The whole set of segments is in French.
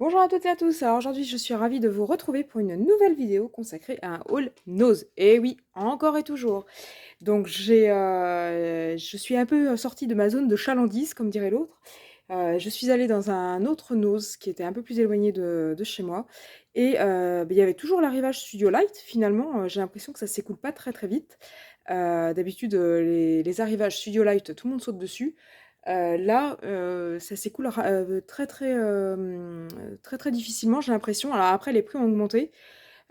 Bonjour à toutes et à tous, alors aujourd'hui je suis ravie de vous retrouver pour une nouvelle vidéo consacrée à un haul nose. Et oui, encore et toujours. Donc je suis un peu sortie de ma zone de chalandise, comme dirait l'autre. Je suis allée dans un autre nose qui était un peu plus éloigné de chez moi. Et il y avait toujours l'arrivage Studio Light finalement, j'ai l'impression que ça s'écoule pas très très vite. D'habitude les arrivages Studio Light, tout le monde saute dessus. Là, ça s'écoule très, très, très, très difficilement, j'ai l'impression. Alors après, les prix ont augmenté,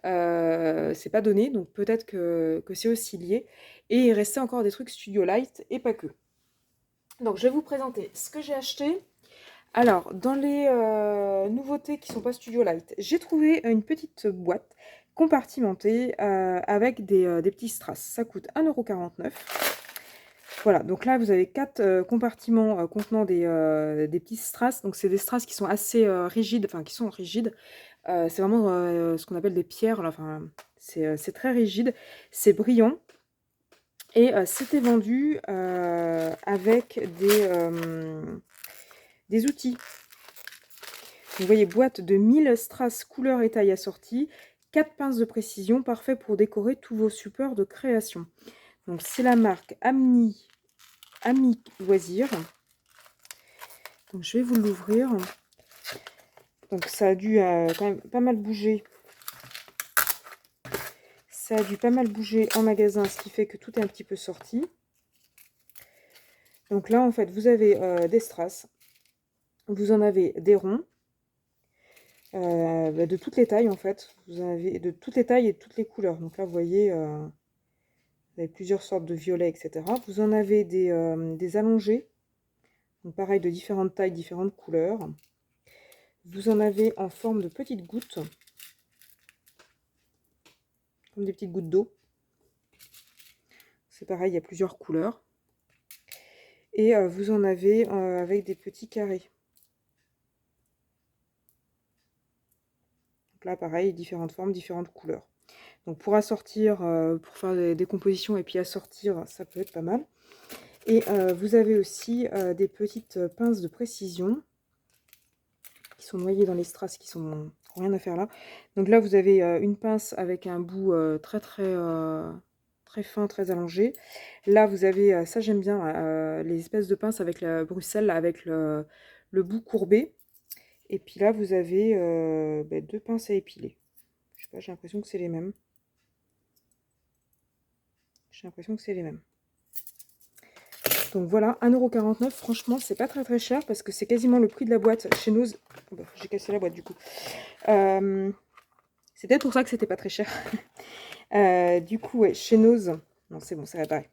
c'est pas donné, donc peut-être que c'est aussi lié. Et il restait encore des trucs Studio Light et pas que. Donc je vais vous présenter ce que j'ai acheté. Alors, dans les nouveautés qui sont pas Studio Light, j'ai trouvé une petite boîte compartimentée avec des petits strass. Ça coûte 1,49 €. Voilà, donc là, vous avez 4 compartiments contenant des petits strass. Donc, c'est des strass qui sont assez rigides, enfin, qui sont rigides. C'est vraiment ce qu'on appelle des pierres, là. Enfin, c'est très rigide, c'est brillant. Et c'était vendu avec des outils. Vous voyez, boîte de 1000 strass couleurs et tailles assorties, 4 pinces de précision, parfait pour décorer tous vos supports de création. Donc, c'est la marque Ami Loisirs. Donc je vais vous l'ouvrir. Donc ça a dû quand même pas mal bouger. Ça a dû pas mal bouger en magasin, ce qui fait que tout est un petit peu sorti. Donc là, en fait, vous avez des strass. Vous en avez des ronds. De toutes les tailles, en fait. Vous en avez de toutes les tailles et de toutes les couleurs. Donc là, vous voyez, vous avez plusieurs sortes de violets, etc. Vous en avez des allongés. Donc pareil, de différentes tailles, différentes couleurs. Vous en avez en forme de petites gouttes. Comme des petites gouttes d'eau. C'est pareil, il y a plusieurs couleurs. Et vous en avez avec des petits carrés. Donc là, pareil, différentes formes, différentes couleurs. Donc pour assortir, pour faire des compositions et puis assortir, ça peut être pas mal. Et vous avez aussi des petites pinces de précision qui sont noyées dans les strass, qui n'ont rien à faire là. Donc là, vous avez une pince avec un bout très très fin, très allongé. Là, vous avez, ça j'aime bien, les espèces de pinces avec la Bruxelles, avec le bout courbé. Et puis là, vous avez deux pinces à épiler. Je sais pas, j'ai l'impression que c'est les mêmes. J'ai l'impression que c'est les mêmes. Donc voilà, 1,49 €. Franchement, c'est pas très très cher parce que c'est quasiment le prix de la boîte chez nous. Oh bah, j'ai cassé la boîte du coup. C'est peut-être pour ça que c'était pas très cher. Du coup, ouais, chez Nose. Non, c'est bon, ça va pareil.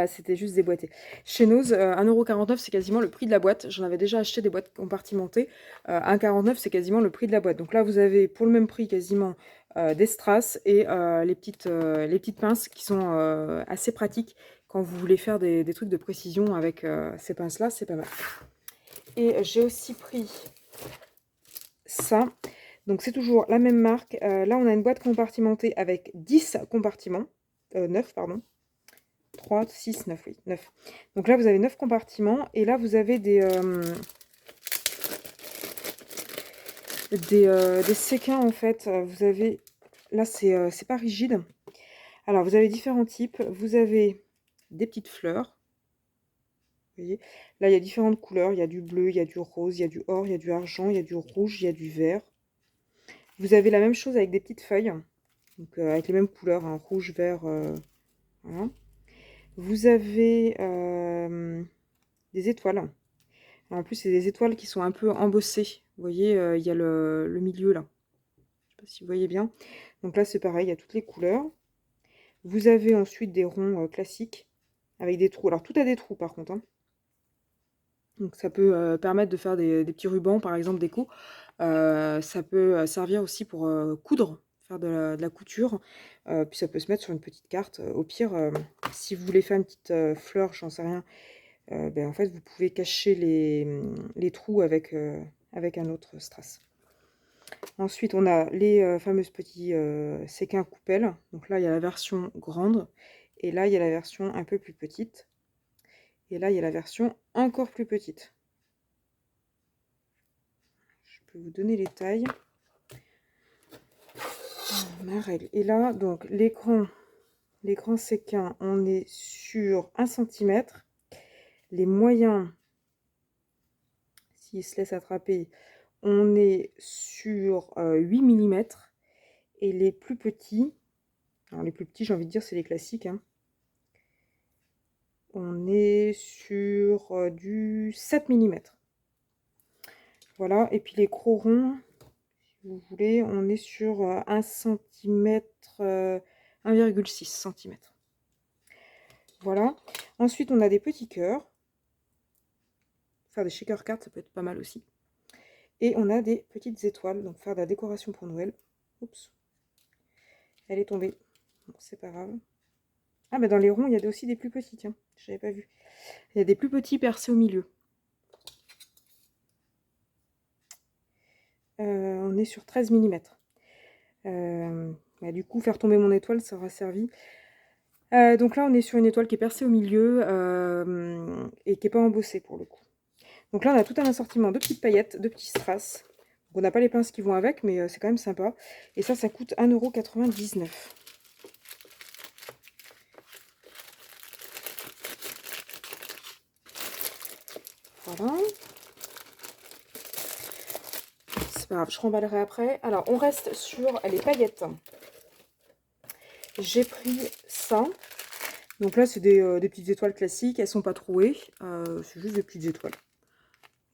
C'était juste déboîté. Chez Nose, 1,49 €, c'est quasiment le prix de la boîte. J'en avais déjà acheté des boîtes compartimentées. 1,49 €, c'est quasiment le prix de la boîte. Donc là, vous avez pour le même prix quasiment des strass et les petites pinces qui sont assez pratiques quand vous voulez faire des trucs de précision avec ces pinces-là, c'est pas mal. Et j'ai aussi pris ça. Donc c'est toujours la même marque. Là, on a une boîte compartimentée avec 10 compartiments. 9, pardon. 3, 6, 9, oui, 9. Donc là, vous avez 9 compartiments. Et là, vous avez des séquins, en fait. Vous avez... Là, c'est pas rigide. Alors, vous avez différents types. Vous avez des petites fleurs. Vous voyez, là, il y a différentes couleurs. Il y a du bleu, il y a du rose, il y a du or, il y a du argent, il y a du rouge, il y a du vert. Vous avez la même chose avec des petites feuilles. Donc, avec les mêmes couleurs, hein, rouge, vert, voilà. Vous avez des étoiles. En plus, c'est des étoiles qui sont un peu embossées. Vous voyez, il y a le milieu là. Je sais pas si vous voyez bien. Donc là, c'est pareil, il y a toutes les couleurs. Vous avez ensuite des ronds classiques avec des trous. Alors, tout a des trous par contre, hein. Donc, ça peut permettre de faire des petits rubans, par exemple, déco. Ça peut servir aussi pour coudre, faire de la couture. Puis ça peut se mettre sur une petite carte. Au pire, si vous voulez faire une petite fleur, j'en sais rien, en fait, vous pouvez cacher les trous avec, avec un autre strass. Ensuite, on a les fameuses petits séquins coupelles. Donc là, il y a la version grande. Et là, il y a la version un peu plus petite. Et là, il y a la version encore plus petite. Je vais vous donner les tailles. Ma règle. Et là, donc, l'écran séquin, on est sur 1 cm. Les moyens, s'ils se laissent attraper, on est sur 8 mm. Et les plus petits, alors les plus petits, j'ai envie de dire, c'est les classiques, hein. On est sur du 7 mm. Voilà, et puis les crocs ronds, si vous voulez, on est sur 1 cm, 1,6 cm. Voilà. Ensuite, on a des petits cœurs. Faire des shaker cards, ça peut être pas mal aussi. Et on a des petites étoiles, donc faire de la décoration pour Noël. Oups. Elle est tombée. Bon, c'est pas grave. Ah, mais dans les ronds, il y a aussi des plus petits, tiens. Je n'avais pas vu. Il y a des plus petits percés au milieu. On est sur 13 mm. Bah, du coup, faire tomber mon étoile, ça aura servi. Donc là, on est sur une étoile qui est percée au milieu et qui n'est pas embossée pour le coup. Donc là, on a tout un assortiment de petites paillettes, de petits strass. Donc on n'a pas les pinces qui vont avec, mais c'est quand même sympa. Et ça coûte 1,99 €. Voilà. C'est pas grave, je remballerai après. Alors, on reste sur les paillettes. J'ai pris ça. Donc là, c'est des petites étoiles classiques. Elles sont pas trouées. C'est juste des petites étoiles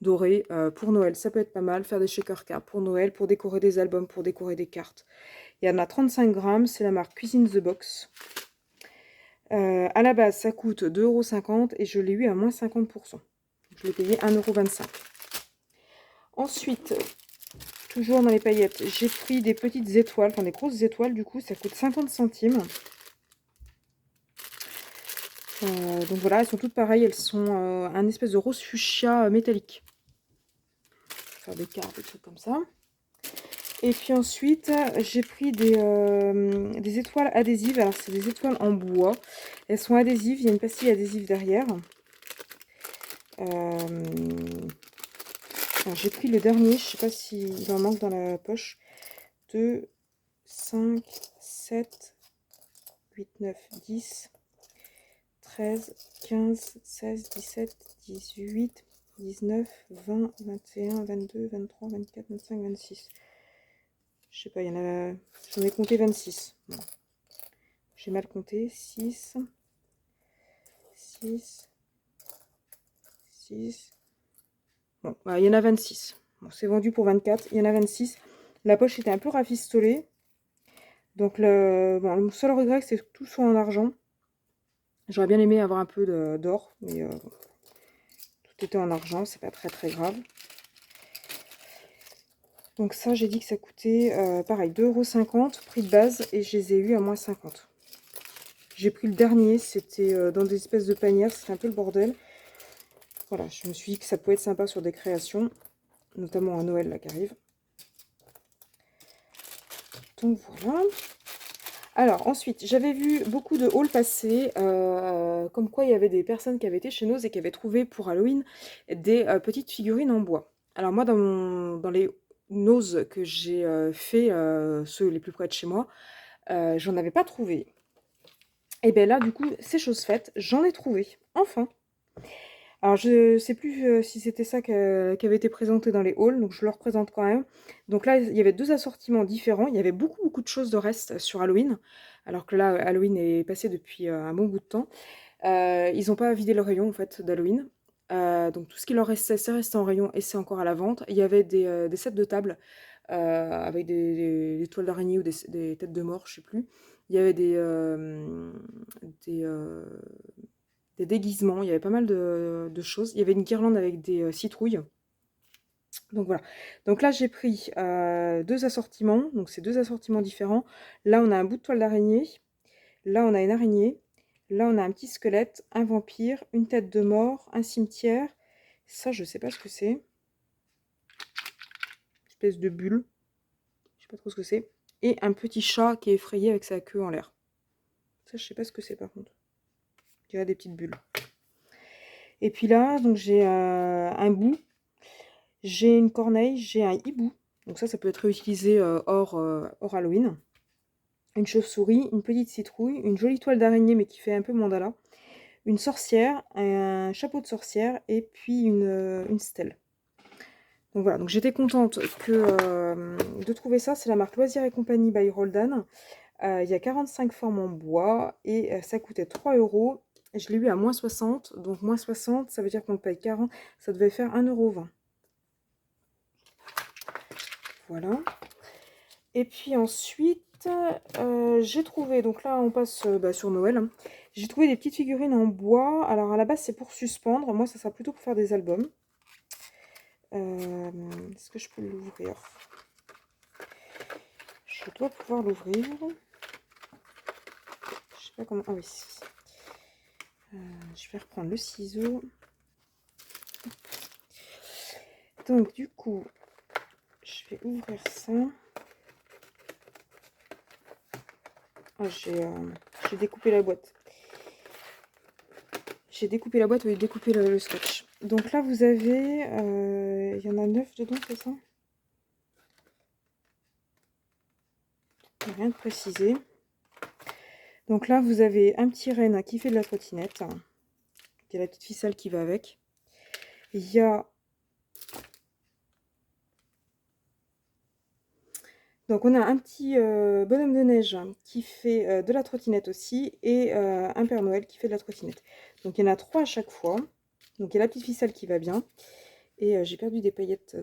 dorées pour Noël. Ça peut être pas mal. Faire des shaker cards pour Noël, pour décorer des albums, pour décorer des cartes. Il y en a 35 grammes. C'est la marque Cuisine The Box. À la base, ça coûte 2,50 € et je l'ai eu à moins 50%. Je l'ai payé 1,25 €. Ensuite, toujours dans les paillettes, j'ai pris des petites étoiles, enfin des grosses étoiles, du coup, ça coûte 50 centimes. Donc voilà, elles sont toutes pareilles, elles sont un espèce de rose fuchsia métallique. Faire des cartes, des trucs comme ça. Et puis ensuite, j'ai pris des étoiles adhésives. Alors, c'est des étoiles en bois. Elles sont adhésives, il y a une pastille adhésive derrière. J'ai pris le dernier, je ne sais pas s'il en manque dans la poche. 2, 5, 7, 8, 9, 10, 13, 15, 16, 17, 18, 19, 20, 21, 22, 23, 24, 25, 26. Je sais pas, il y en a. J'en ai compté 26. Bon. J'ai mal compté. 6, 6, 6. Bon, bah, il y en a 26. Bon, c'est vendu pour 24. Il y en a 26. La poche était un peu rafistolée. Donc, le seul regret, c'est que tout soit en argent. J'aurais bien aimé avoir un peu d'or, mais tout était en argent. C'est pas très très grave. Donc ça, j'ai dit que ça coûtait, pareil, 2,50 €, prix de base, et je les ai eu à moins 50. J'ai pris le dernier, c'était dans des espèces de panières, c'était un peu le bordel. Voilà, je me suis dit que ça pouvait être sympa sur des créations, notamment à Noël, là, qui arrive. Donc voilà. Alors ensuite, j'avais vu beaucoup de hauls passer, comme quoi il y avait des personnes qui avaient été chez nous et qui avaient trouvé pour Halloween des petites figurines en bois. Alors moi, dans les Nose que j'ai fait, ceux les plus près de chez moi, j'en avais pas trouvé. Et bien là, du coup, c'est chose faite, j'en ai trouvé, enfin. Alors, je sais plus si c'était ça qui avait été présenté dans les hauls, donc je le représente quand même. Donc là, il y avait deux assortiments différents. Il y avait beaucoup de choses de reste sur Halloween, alors que là, Halloween est passé depuis un bon bout de temps. Ils n'ont pas vidé le rayon, en fait, d'Halloween. Donc tout ce qui leur restait, c'est resté en rayon et c'est encore à la vente. Il y avait des sets de table avec des toiles d'araignée ou des têtes de mort, je sais plus. Il y avait des, euh, des déguisements, il y avait pas mal de choses. Il y avait une guirlande avec des citrouilles. Donc voilà. Donc là, j'ai pris deux assortiments. Donc c'est deux assortiments différents. Là, on a un bout de toile d'araignée. Là, on a une araignée. Là, on a un petit squelette, un vampire, une tête de mort, un cimetière. Ça, je sais pas ce que c'est. Une espèce de bulle. Je sais pas trop ce que c'est. Et un petit chat qui est effrayé avec sa queue en l'air. Ça, je sais pas ce que c'est par contre. Il y a des petites bulles. Et puis là, donc j'ai un bout. J'ai une corneille, j'ai un hibou. Donc ça peut être réutilisé hors Halloween. Une chauve-souris, une petite citrouille, une jolie toile d'araignée mais qui fait un peu mandala. Une sorcière, un chapeau de sorcière et puis une stèle. Donc voilà, donc j'étais contente de trouver ça. C'est la marque Loisirs et Compagnie by Roldan. Il y a 45 formes en bois et ça coûtait 3 euros. Je l'ai eu à moins 60, donc moins 60, ça veut dire qu'on le paye 40, ça devait faire 1,20 €. Voilà. Et puis ensuite, j'ai trouvé, donc là on passe sur Noël, hein. J'ai trouvé des petites figurines en bois. Alors à la base c'est pour suspendre, moi ça sera plutôt pour faire des albums. Est-ce que je peux l'ouvrir? Je dois pouvoir l'ouvrir. Je sais pas comment. Ah oui. Je vais reprendre le ciseau. Donc du coup, je vais ouvrir ça. Ah, j'ai découpé la boîte. J'ai découpé la boîte, oui, découpé le scotch. Donc là, vous avez... il y en a 9 dedans, c'est ça? Rien de précisé. Donc là, vous avez un petit renne qui fait de la trottinette. Il y a la petite ficelle qui va avec. Il y a... Donc on a un petit bonhomme de neige qui fait de la trottinette aussi et un Père Noël qui fait de la trottinette. Donc il y en a 3 à chaque fois. Donc il y a la petite ficelle qui va bien. Et j'ai perdu des paillettes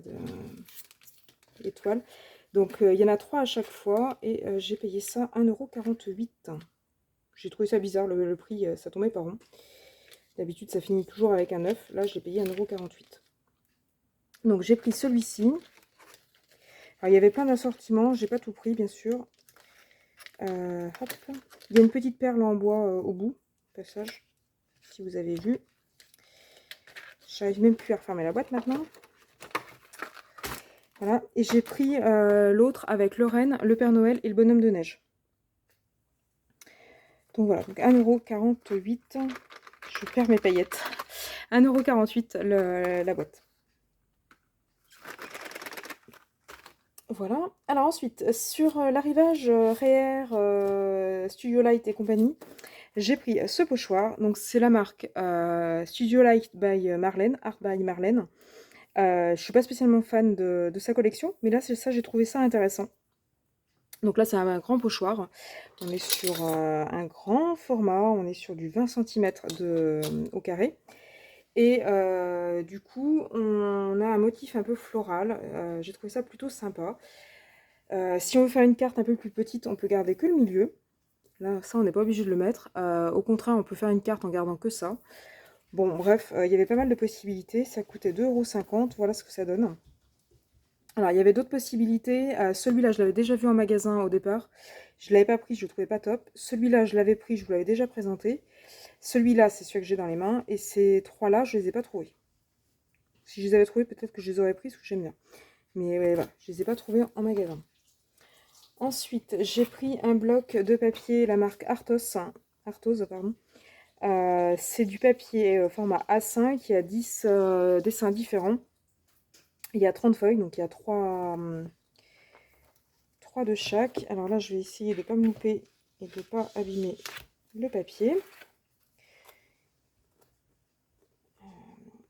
d'étoiles. Donc il y en a 3 à chaque fois et j'ai payé ça 1,48 €. J'ai trouvé ça bizarre, le prix, ça tombait pas rond. D'habitude ça finit toujours avec un 9. Là j'ai payé 1,48 €. Donc j'ai pris celui-ci. Alors il y avait plein d'assortiments, j'ai pas tout pris bien sûr. Hop. Il y a une petite perle en bois au bout, passage, si vous avez vu. J'arrive même plus à refermer la boîte maintenant. Voilà, et j'ai pris l'autre avec le renne, le Père Noël et le bonhomme de neige. Donc voilà, donc 1,48 €. Je perds mes paillettes. 1,48 € la boîte. Voilà. Alors ensuite, sur l'arrivage Studio Light et compagnie, j'ai pris ce pochoir. Donc c'est la marque Studio Light by Marlène, Art by Marlène. Je suis pas spécialement fan de sa collection, mais là c'est ça, j'ai trouvé ça intéressant. Donc là c'est un grand pochoir. On est sur un grand format, on est sur du 20 cm au carré. Et du coup, on a un motif un peu floral. J'ai trouvé ça plutôt sympa. Si on veut faire une carte un peu plus petite, on peut garder que le milieu. Là, ça, on n'est pas obligé de le mettre. Au contraire, on peut faire une carte en gardant que ça. Bon, bref, il y avait pas mal de possibilités. Ça coûtait 2,50 €. Voilà ce que ça donne. Alors, il y avait d'autres possibilités. Celui-là, je l'avais déjà vu en magasin au départ. Je ne l'avais pas pris, je ne le trouvais pas top. Celui-là, je l'avais pris, je vous l'avais déjà présenté. Celui-là, c'est celui que j'ai dans les mains. Et ces trois-là, je ne les ai pas trouvés. Si je les avais trouvés, peut-être que je les aurais pris, parce que j'aime bien. Mais ouais, voilà, je ne les ai pas trouvés en magasin. Ensuite, j'ai pris un bloc de papier, la marque Arthos. Arthos, pardon. C'est du papier format A5, il y a 10 dessins différents. Il y a 30 feuilles, donc il y a 3 de chaque. Alors là, je vais essayer de ne pas me louper et de ne pas abîmer le papier.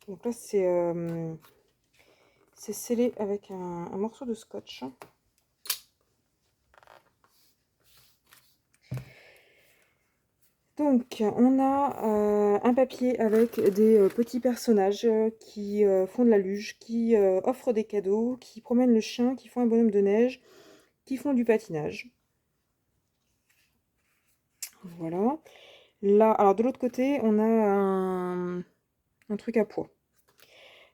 Donc là, c'est scellé avec un morceau de scotch. Donc, on a un papier avec des petits personnages qui font de la luge, qui offrent des cadeaux, qui promènent le chien, qui font un bonhomme de neige, qui font du patinage. Voilà. Là, alors de l'autre côté, on a un truc à poids.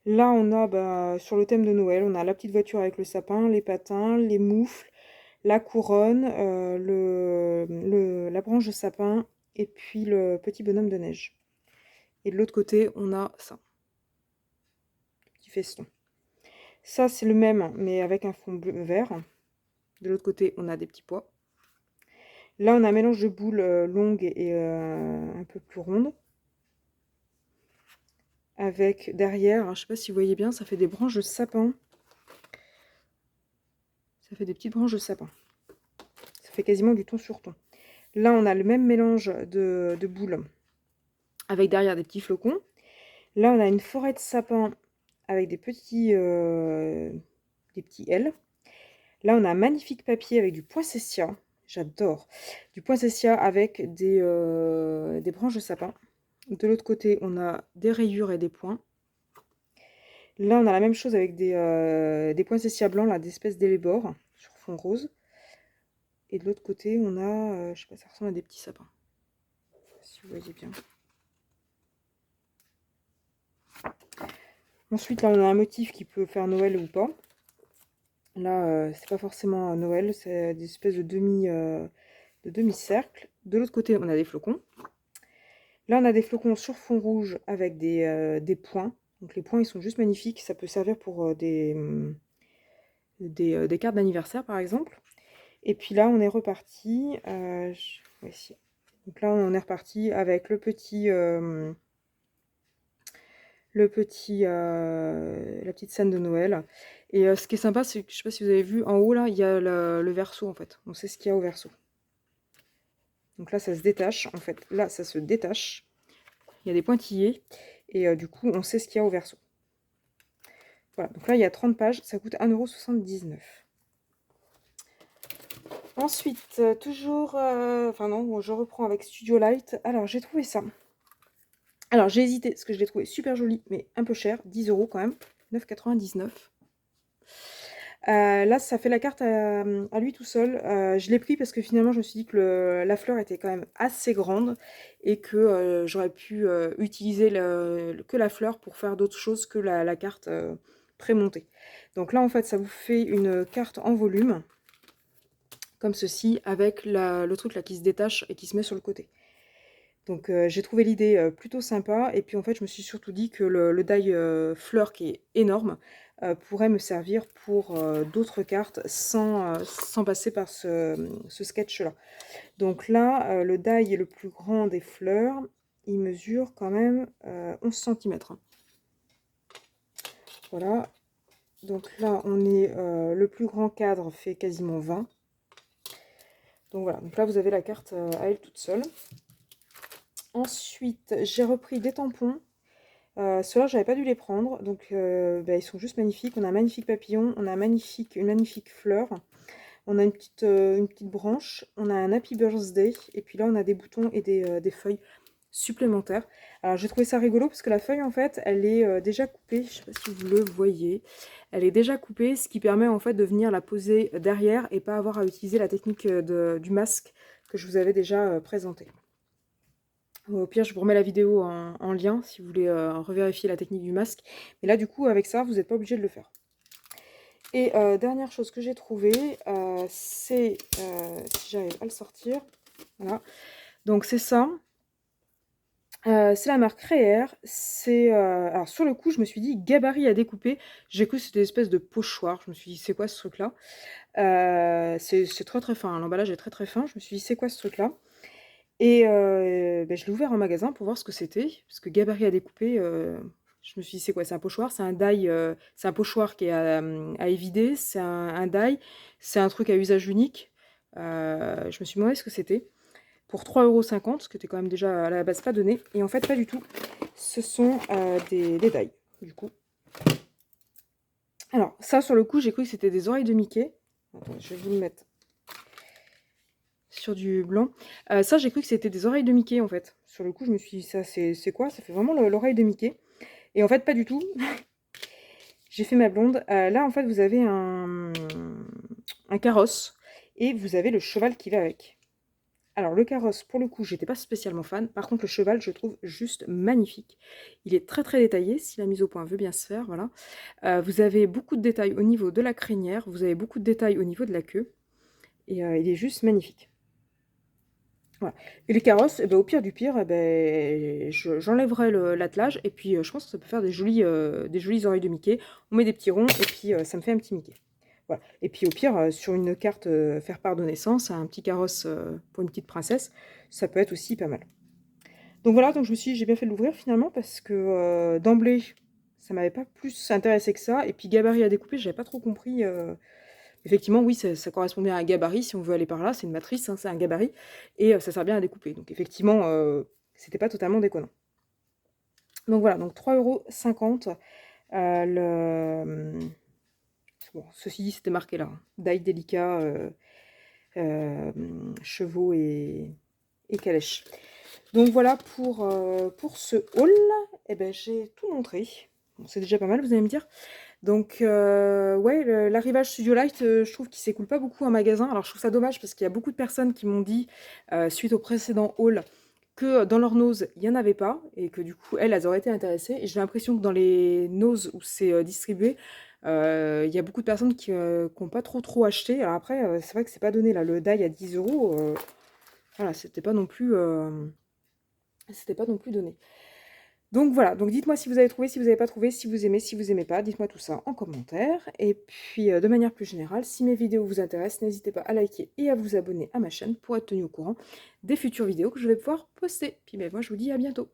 Là, on a, sur le thème de Noël, on a la petite voiture avec le sapin, les patins, les moufles, la couronne, la branche de sapin et puis le petit bonhomme de neige. Et de l'autre côté, on a ça. Petit feston. Ça, c'est le même, mais avec un fond bleu vert. De l'autre côté, on a des petits pois. Là, on a un mélange de boules longues et un peu plus rondes. avec derrière, je sais pas si vous voyez bien, ça fait des branches de sapin. Ça fait des petites branches de sapin. Ça fait quasiment du ton sur ton. Là, on a le même mélange de boules avec derrière des petits flocons. Là, on a une forêt de sapin avec des petits ailes. Là, on a un magnifique papier avec du poinsettia. J'adore. Du poinsettia avec des branches de sapin. De l'autre côté, on a des rayures et des points. Là, on a la même chose avec des poinsettias blancs, là, des espèces d'élébores sur fond rose. Et de l'autre côté, on a, je sais pas, ça ressemble à des petits sapins. Si vous voyez bien. Ensuite, là, on a un motif qui peut faire Noël ou pas. Là, c'est pas forcément Noël, c'est des espèces de demi-cercle. De l'autre côté, on a des flocons. Là, on a des flocons sur fond rouge avec des points. Donc les points, ils sont juste magnifiques. Ça peut servir pour des cartes d'anniversaire, par exemple. Et puis là, on est reparti. Voici. Donc là, on est reparti avec la petite scène de Noël. Et ce qui est sympa, c'est que je sais pas si vous avez vu, en haut là, il y a le verso en fait. On sait ce qu'il y a au verso. Donc là, ça se détache en fait. Là, ça se détache. Il y a des pointillés. Et du coup, on sait ce qu'il y a au verso. Voilà, donc là, il y a 30 pages. Ça coûte 1,79 €. Ensuite, toujours... Enfin non, je reprends avec Studio Light. Alors, j'ai trouvé ça. Alors, j'ai hésité, parce que je l'ai trouvé super joli, mais un peu cher. 10 € quand même. 9,99 €. Là, ça fait la carte à lui tout seul. Je l'ai pris parce que finalement, je me suis dit que la fleur était quand même assez grande et que j'aurais pu utiliser que la fleur pour faire d'autres choses que la carte prémontée. Donc là, en fait, ça vous fait une carte en volume, comme ceci, avec le truc là qui se détache et qui se met sur le côté. Donc j'ai trouvé l'idée plutôt sympa, et puis en fait je me suis surtout dit que le die fleur qui est énorme pourrait me servir pour d'autres cartes sans passer par ce sketch là. Donc là le die le plus grand des fleurs, il mesure quand même 11 cm. Voilà, donc là on est le plus grand cadre fait quasiment 20. Donc voilà, donc là vous avez la carte à elle toute seule. Ensuite, j'ai repris des tampons. Ceux-là, j'avais pas dû les prendre. Donc, ils sont juste magnifiques. On a un magnifique papillon. On a une magnifique fleur. On a une petite branche. On a un Happy Birthday. Et puis là, on a des boutons et des feuilles supplémentaires. Alors, j'ai trouvé ça rigolo parce que la feuille, en fait, elle est déjà coupée. Je sais pas si vous le voyez. Elle est déjà coupée, ce qui permet, en fait, de venir la poser derrière et pas avoir à utiliser la technique du masque que je vous avais déjà présenté. Au pire, je vous remets la vidéo en lien si vous voulez revérifier la technique du masque. Mais là, du coup, avec ça, vous n'êtes pas obligé de le faire. Et dernière chose que j'ai trouvée, c'est, si j'arrive à le sortir, voilà. Donc c'est ça. C'est la marque Réer. Alors sur le coup, je me suis dit gabarit à découper. J'ai cru que c'était une espèce de pochoir. Je me suis dit, c'est quoi ce truc-là? C'est très très fin. L'emballage est très très fin. Je me suis dit, c'est quoi ce truc-là? Et je l'ai ouvert en magasin pour voir ce que c'était, parce que gabarit à découper, je me suis dit: «C'est quoi? C'est un pochoir?» C'est un die, c'est un pochoir qui est à évider, c'est un die, c'est un truc à usage unique. Je me suis demandé ce que c'était, pour 3,50 €, ce qui était quand même déjà à la base pas donné, et en fait pas du tout. Ce sont des die, du coup. Alors ça, sur le coup, j'ai cru que c'était des oreilles de Mickey. Attendez, je vais vous le mettre sur du blanc. Ça, j'ai cru que c'était des oreilles de Mickey, en fait. Sur le coup, je me suis dit: «Ça, c'est quoi?» Ça fait vraiment l'oreille de Mickey, et en fait, pas du tout. J'ai fait ma blonde. Là, en fait, vous avez un carrosse et vous avez le cheval qui va avec. Alors, le carrosse, pour le coup, j'étais pas spécialement fan. Par contre, le cheval, je le trouve juste magnifique. Il est très très détaillé, si la mise au point veut bien se faire, voilà. Vous avez beaucoup de détails au niveau de la crinière, vous avez beaucoup de détails au niveau de la queue, et il est juste magnifique. Voilà. Et les carrosses, au pire du pire, j'enlèverai l'attelage, et puis je pense que ça peut faire des jolies oreilles de Mickey. On met des petits ronds, et puis ça me fait un petit Mickey. Voilà. Et puis au pire, sur une carte faire part de naissance, un petit carrosse pour une petite princesse, ça peut être aussi pas mal. Donc voilà, donc je me suis dit: «J'ai bien fait de l'ouvrir finalement» parce que, d'emblée, ça m'avait pas plus intéressé que ça et puis gabarit à découper, j'avais pas trop compris, effectivement oui, ça correspond bien à un gabarit si on veut aller par là, c'est une matrice, hein, c'est un gabarit et ça sert bien à découper. Donc effectivement, c'était pas totalement déconnant. Donc voilà, donc 3,50 €, bon, ceci dit, c'était marqué là, hein, Dail délicat, chevaux et calèche. Donc voilà pour ce haul. Et ben, j'ai tout montré. Bon, c'est déjà pas mal, vous allez me dire. Donc ouais, l'arrivage Studio Light, je trouve qu'il s'écoule pas beaucoup en magasin. Alors je trouve ça dommage parce qu'il y a beaucoup de personnes qui m'ont dit, suite au précédent haul, que dans leur nose, il y en avait pas et que du coup, elles auraient été intéressées et j'ai l'impression que dans les noses où c'est, distribué, il y a beaucoup de personnes qui ont pas trop acheté. Alors après, c'est vrai que c'est pas donné là, le die à 10 €, voilà, c'était pas non plus donné. Donc voilà, donc dites-moi si vous avez trouvé, si vous n'avez pas trouvé, si vous aimez pas, dites-moi tout ça en commentaire. Et puis de manière plus générale, si mes vidéos vous intéressent, n'hésitez pas à liker et à vous abonner à ma chaîne pour être tenu au courant des futures vidéos que je vais pouvoir poster. Puis ben, moi je vous dis à bientôt.